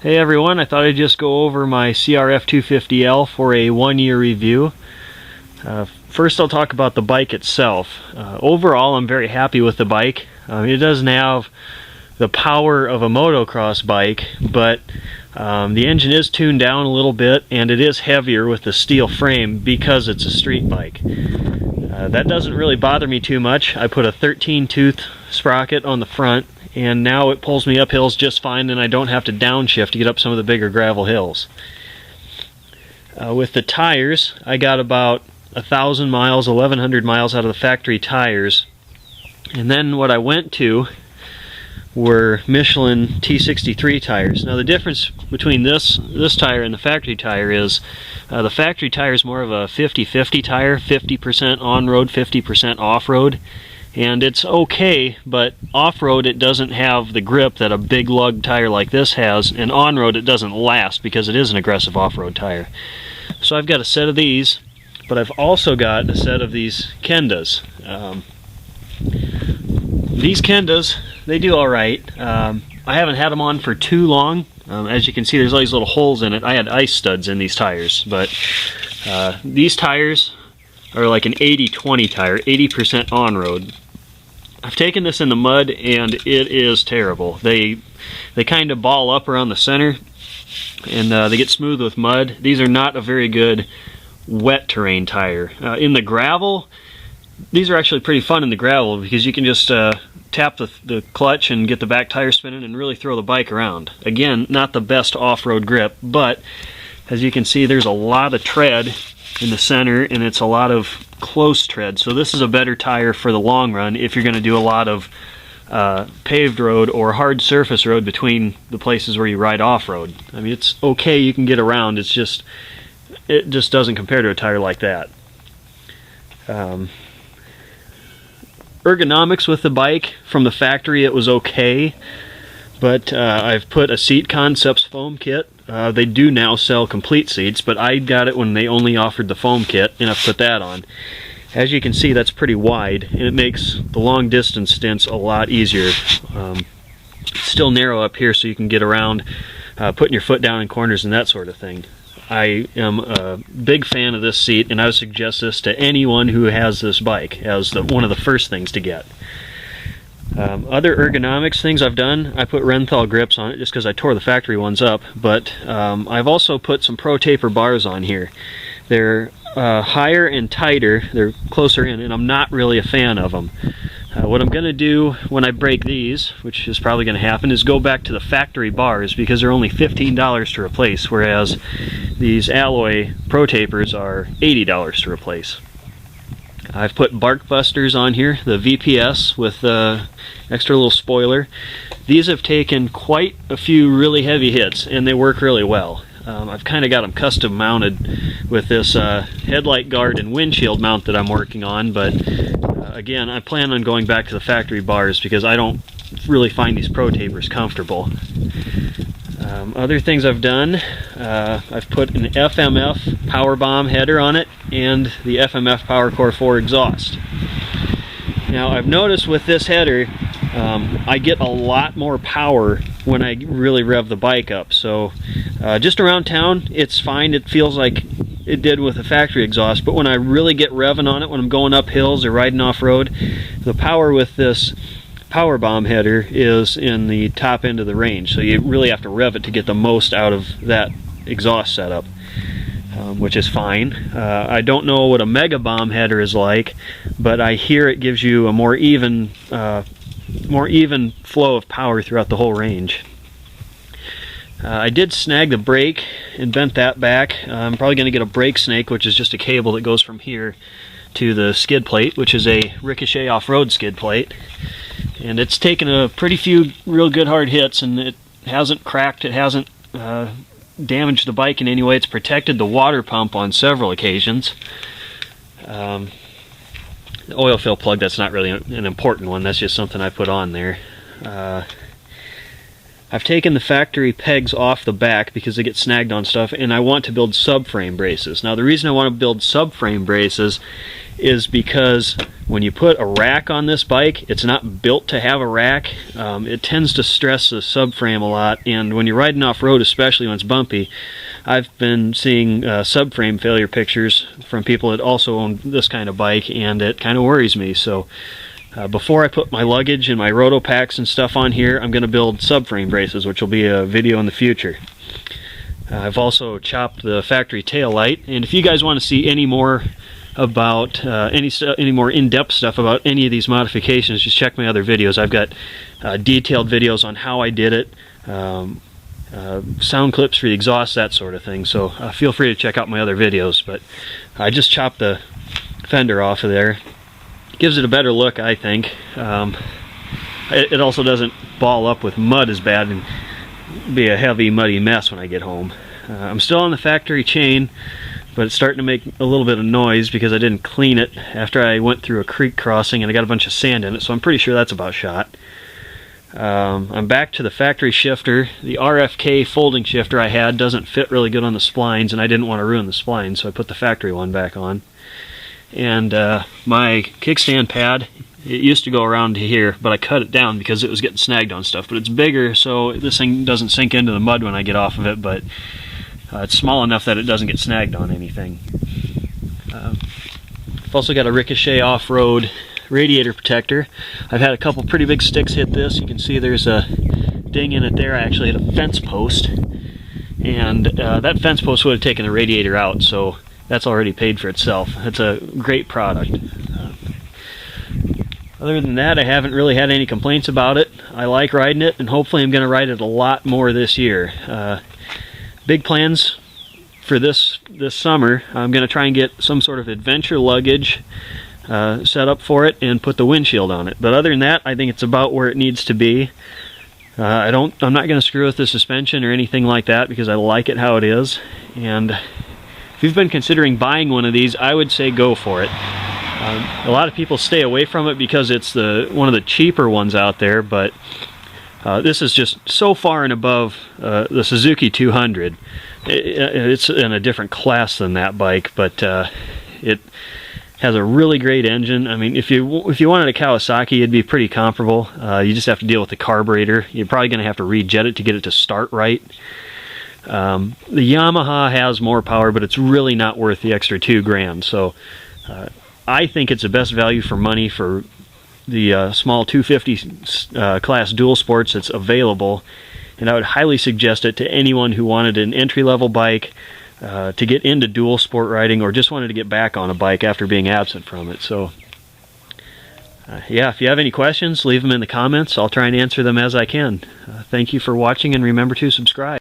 Hey everyone, I thought I'd just go over my CRF250L for a 1-year review. First I'll talk about the bike itself. Overall I'm very happy with the bike. It doesn't have the power of a motocross bike, but the engine is tuned down a little bit and it is heavier with the steel frame because it's a street bike. That doesn't really bother me too much. I put a 13-tooth sprocket on the front, and now it pulls me up hills just fine, and I don't have to downshift to get up some of the bigger gravel hills. With the tires, I got about 1,000 miles, 1,100 miles out of the factory tires, and then what I went to were Michelin T63 tires. Now the difference between this tire and the factory tire is the factory tire is more of a 50-50 tire, 50% on-road, 50% off-road. And it's okay, but off-road it doesn't have the grip that a big lug tire like this has, and on-road it doesn't last because it is an aggressive off-road tire. So I've got a set of these, but I've also got a set of these Kendas. These Kendas, they do alright. I haven't had them on for too long. As you can see, there's all these little holes in it. I had ice studs in these tires, but these tires are like an 80-20 tire, 80% on-road. I've taken this in the mud and it is terrible. They kind of ball up around the center and they get smooth with mud. These are not a very good wet terrain tire. In the gravel, these are actually pretty fun in the gravel because you can just tap the clutch and get the back tire spinning and really throw the bike around. Again, not the best off-road grip, but as you can see, there's a lot of tread in the center and it's a lot of close tread, so this is a better tire for the long run if you're going to do a lot of paved road or hard surface road between the places where you ride off-road. I mean, it's okay, you can get around, it just doesn't compare to a tire like that. Ergonomics with the bike from the factory, it was okay, but I've put a Seat Concepts foam kit. They do now sell complete seats, but I got it when they only offered the foam kit, and I've put that on. As you can see, that's pretty wide, and it makes the long distance stints a lot easier. It's still narrow up here, so you can get around putting your foot down in corners and that sort of thing. I am a big fan of this seat, and I would suggest this to anyone who has this bike as one of the first things to get. Other ergonomics things I've done, I put Renthal grips on it just because I tore the factory ones up, but I've also put some Pro Taper bars on here. They're higher and tighter, they're closer in, and I'm not really a fan of them. What I'm going to do when I break these, which is probably going to happen, is go back to the factory bars because they're only $15 to replace, whereas these alloy Pro Tapers are $80 to replace. I've put bark busters on here, the VPS with the extra little spoiler. These have taken quite a few really heavy hits and they work really well. I've kind of got them custom mounted with this headlight guard and windshield mount that I'm working on, but again, I plan on going back to the factory bars because I don't really find these Pro Tapers comfortable. Other things I've done, I've put an FMF Power Bomb header on it and the FMF PowerCore 4 exhaust. Now I've noticed with this header I get a lot more power when I really rev the bike up, so just around town it's fine, it feels like it did with the factory exhaust, but when I really get revving on it, when I'm going up hills or riding off-road, the power with this Power Bomb header is in the top end of the range, so you really have to rev it to get the most out of that exhaust setup, which is fine. I don't know what a Mega Bomb header is like, but I hear it gives you a more even flow of power throughout the whole range. I did snag the brake and bent that back. I'm probably going to get a brake snake, which is just a cable that goes from here to the skid plate, which is a Ricochet off-road skid plate. And it's taken a pretty few real good hard hits, and it hasn't cracked, it hasn't damaged the bike in any way. It's protected the water pump on several occasions. The oil fill plug, that's not really an important one, that's just something I put on there. I've taken the factory pegs off the back because they get snagged on stuff, and I want to build subframe braces. Now the reason I want to build subframe braces is because when you put a rack on this bike, it's not built to have a rack. It tends to stress the subframe a lot, and when you're riding off-road, especially when it's bumpy, I've been seeing subframe failure pictures from people that also own this kind of bike, and it kind of worries me. So before I put my luggage and my roto packs and stuff on here, I'm going to build subframe braces, which will be a video in the future. I've also chopped the factory tail light, and if you guys want to see any more about any more in-depth stuff about any of these modifications, just check my other videos. I've got detailed videos on how I did it, sound clips for the exhaust, that sort of thing. So feel free to check out my other videos. But I just chopped the fender off of there. Gives it a better look, I think. It also doesn't ball up with mud as bad and be a heavy, muddy mess when I get home. I'm still on the factory chain, but it's starting to make a little bit of noise because I didn't clean it after I went through a creek crossing and I got a bunch of sand in it, so I'm pretty sure that's about shot. I'm back to the factory shifter. The RFK folding shifter I had doesn't fit really good on the splines, and I didn't want to ruin the splines, so I put the factory one back on. And my kickstand pad, it used to go around to here, but I cut it down because it was getting snagged on stuff. But it's bigger, so this thing doesn't sink into the mud when I get off of it, but it's small enough that it doesn't get snagged on anything. I've also got a Ricochet off-road radiator protector. I've had a couple pretty big sticks hit this. You can see there's a ding in it there. I actually hit a fence post, and that fence post would have taken the radiator out, so that's already paid for itself. It's a great product. Other than that, I haven't really had any complaints about it. I like riding it, and hopefully I'm going to ride it a lot more this year. Big plans for this summer. I'm going to try and get some sort of adventure luggage set up for it and put the windshield on it. But other than that, I think it's about where it needs to be. I'm not going to screw with the suspension or anything like that because I like it how it is. And if you've been considering buying one of these, I would say go for it. A lot of people stay away from it because it's one of the cheaper ones out there, but this is just so far and above the Suzuki 200. It's in a different class than that bike, but it has a really great engine. I mean, if you wanted a Kawasaki, it'd be pretty comparable. You just have to deal with the carburetor. You're probably going to have to rejet it to get it to start right. The Yamaha has more power, but it's really not worth the extra $2,000. So I think it's the best value for money for the small 250 class dual sports that's available, and I would highly suggest it to anyone who wanted an entry-level bike to get into dual sport riding, or just wanted to get back on a bike after being absent from it. So yeah, if you have any questions, leave them in the comments. I'll try and answer them as I can. Thank you for watching, and remember to subscribe.